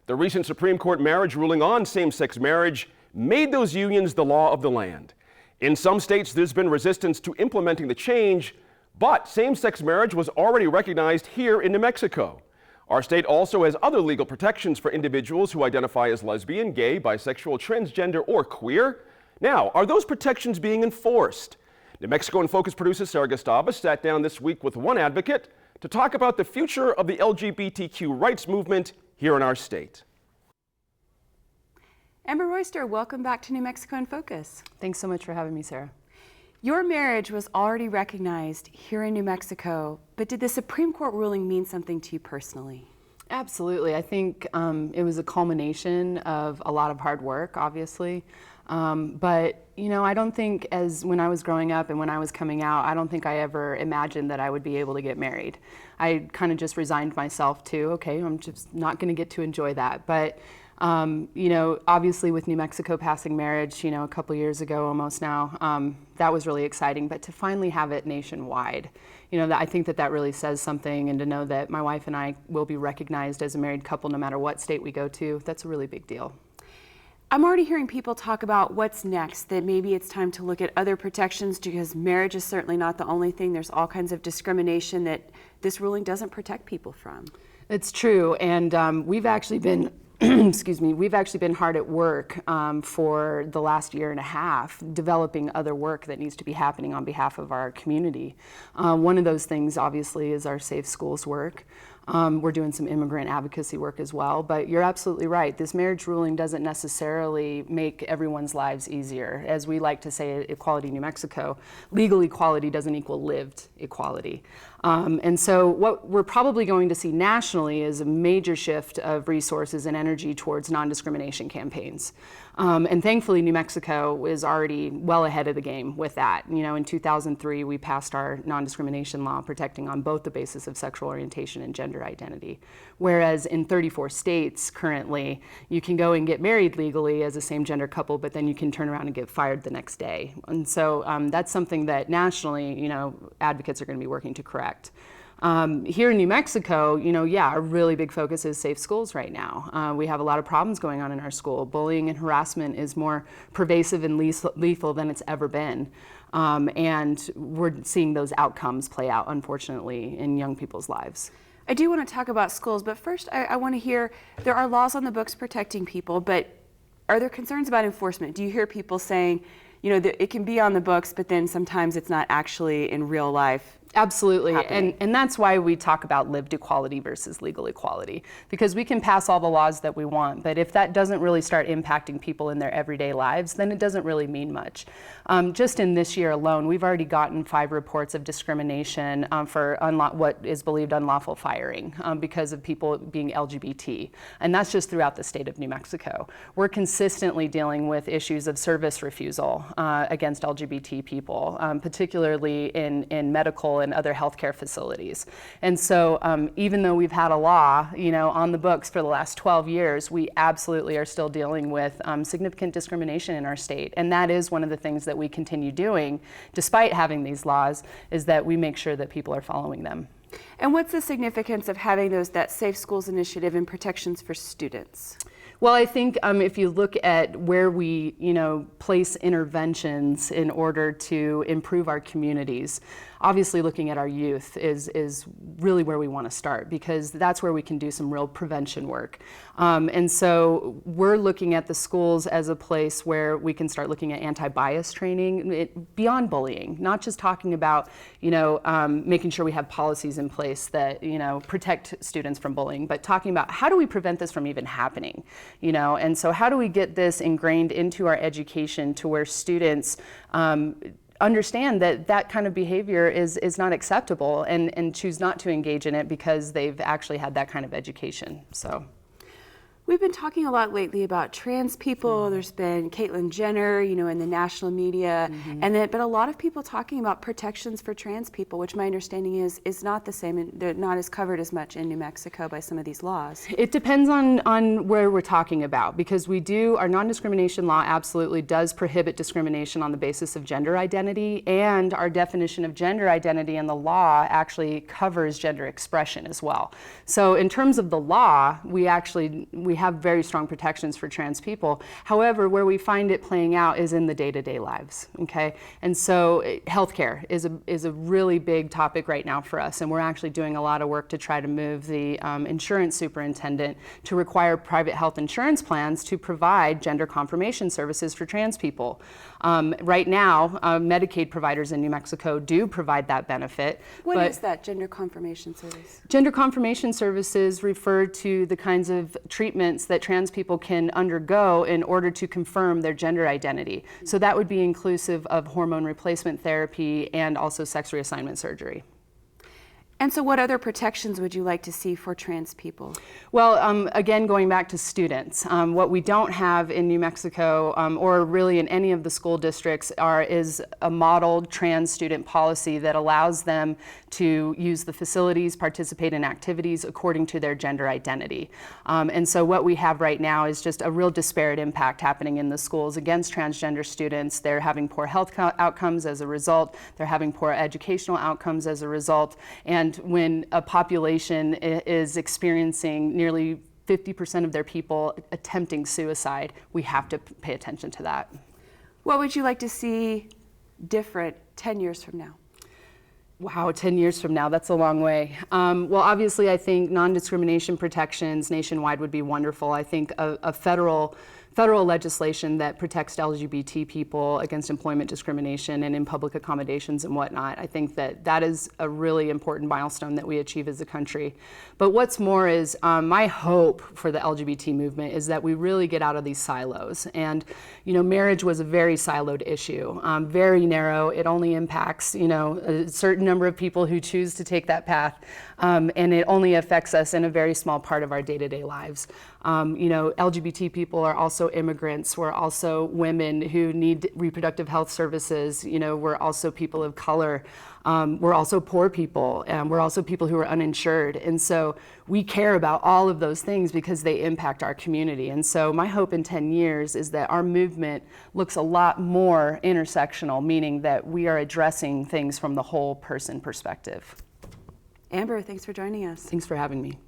The recent Supreme Court marriage ruling on same-sex marriage made those unions the law of the land. In some states, there's been resistance to implementing the change, but same-sex marriage was already recognized here in New Mexico. Our state also has other legal protections for individuals who identify as lesbian, gay, bisexual, transgender, or queer. Now, are those protections being enforced? New Mexico in Focus producer Sarah Gustavus sat down this week with one advocate to talk about the future of the LGBTQ rights movement here in our state. Amber Royster, welcome back to New Mexico in Focus. Thanks so much for having me, Sarah. Your marriage was already recognized here in New Mexico, but did the Supreme Court ruling mean something to you personally? Absolutely. I think it was a culmination of a lot of hard work, obviously. But, you know, I don't think when I was growing up and when I was coming out, I don't think I ever imagined that I would be able to get married. I kind of just resigned myself to, okay, I'm just not going to get to enjoy that. But you know, obviously with New Mexico passing marriage, you know, a couple years ago almost now, that was really exciting. But to finally have it nationwide, you know, I think that really says something, and to know that my wife and I will be recognized as a married couple no matter what state we go to, that's a really big deal. I'm already hearing people talk about what's next, that maybe it's time to look at other protections, because marriage is certainly not the only thing. There's all kinds of discrimination that this ruling doesn't protect people from. It's true, and we've actually been excuse me, we've actually been hard at work for the last year and a half developing other work that needs to be happening on behalf of our community. One of those things obviously is our Safe Schools work. We're doing some immigrant advocacy work as well, but you're absolutely right. This marriage ruling doesn't necessarily make everyone's lives easier. As we like to say at Equality New Mexico, legal equality doesn't equal lived equality. And so what we're probably going to see nationally is a major shift of resources and energy towards non-discrimination campaigns. And thankfully, New Mexico is already well ahead of the game with that. You know, in 2003, we passed our non-discrimination law protecting on both the basis of sexual orientation and gender identity. Whereas in 34 states currently, you can go and get married legally as a same-gender couple, but then you can turn around and get fired the next day. And so that's something that nationally, you know, advocates are going to be working to correct. Here in New Mexico, you know, yeah, our really big focus is safe schools right now. We have a lot of problems going on in our school. Bullying and harassment is more pervasive and lethal than it's ever been. And we're seeing those outcomes play out, unfortunately, in young people's lives. I do want to talk about schools, but first I want to hear, there are laws on the books protecting people, but are there concerns about enforcement? Do you hear people saying, you know, that it can be on the books, but then sometimes it's not actually in real life? Absolutely, and that's why we talk about lived equality versus legal equality, because we can pass all the laws that we want, but if that doesn't really start impacting people in their everyday lives, then it doesn't really mean much. Just in this year alone, we've already gotten 5 reports of discrimination for what is believed unlawful firing because of people being LGBT, and that's just throughout the state of New Mexico. We're consistently dealing with issues of service refusal against LGBT people, particularly in medical and other healthcare facilities. And so even though we've had a law, you know, on the books for the last 12 years, we absolutely are still dealing with significant discrimination in our state. And that is one of the things that we continue doing, despite having these laws, is that we make sure that people are following them. And what's the significance of having that Safe Schools initiative and protections for students? Well, I think if you look at where we, you know, place interventions in order to improve our communities, obviously looking at our youth is really where we want to start, because that's where we can do some real prevention work. And so we're looking at the schools as a place where we can start looking at anti-bias training beyond bullying, not just talking about, you know, making sure we have policies in place that, you know, protect students from bullying, but talking about how do we prevent this from even happening, you know, and so how do we get this ingrained into our education to where students understand that that kind of behavior is not acceptable, and choose not to engage in it because they've actually had that kind of education. So. We've been talking a lot lately about trans people. There's been Caitlyn Jenner, you know, in the national media, and then but a lot of people talking about protections for trans people, which my understanding is not the same, and they're not as covered as much in New Mexico by some of these laws. It depends on where we're talking about, because our non-discrimination law absolutely does prohibit discrimination on the basis of gender identity, and our definition of gender identity in the law actually covers gender expression as well. So in terms of the law, we have very strong protections for trans people. However, where we find it playing out is in the day-to-day lives, okay? And so healthcare is a really big topic right now for us, and we're actually doing a lot of work to try to move the insurance superintendent to require private health insurance plans to provide gender confirmation services for trans people. Right now, Medicaid providers in New Mexico do provide that benefit. What but is that gender confirmation service? Gender confirmation services refer to the kinds of treatments that trans people can undergo in order to confirm their gender identity. So that would be inclusive of hormone replacement therapy and also sex reassignment surgery. And so what other protections would you like to see for trans people? Well, again, going back to students, what we don't have in New Mexico or really in any of the school districts is a modeled trans student policy that allows them to use the facilities, participate in activities according to their gender identity. And so what we have right now is just a real disparate impact happening in the schools against transgender students. They're having poor health outcomes as a result. They're having poor educational outcomes as a result. And when a population is experiencing nearly 50% of their people attempting suicide, we have to pay attention to that. What would you like to see different 10 years from now? Wow, 10 years from now, that's a long way. Well, obviously, I think non-discrimination protections nationwide would be wonderful. I think a federal legislation that protects LGBT people against employment discrimination and in public accommodations and whatnot. I think that is a really important milestone that we achieve as a country. But what's more is my hope for the LGBT movement is that we really get out of these silos. And, you know, marriage was a very siloed issue, very narrow. It only impacts, you know, a certain number of people who choose to take that path. And it only affects us in a very small part of our day-to-day lives. You know, LGBT people are also immigrants. We're also women who need reproductive health services. You know, we're also people of color. We're also poor people, and we're also people who are uninsured. And so we care about all of those things because they impact our community. And so my hope in 10 years is that our movement looks a lot more intersectional, meaning that we are addressing things from the whole person perspective. Amber, thanks for joining us. Thanks for having me.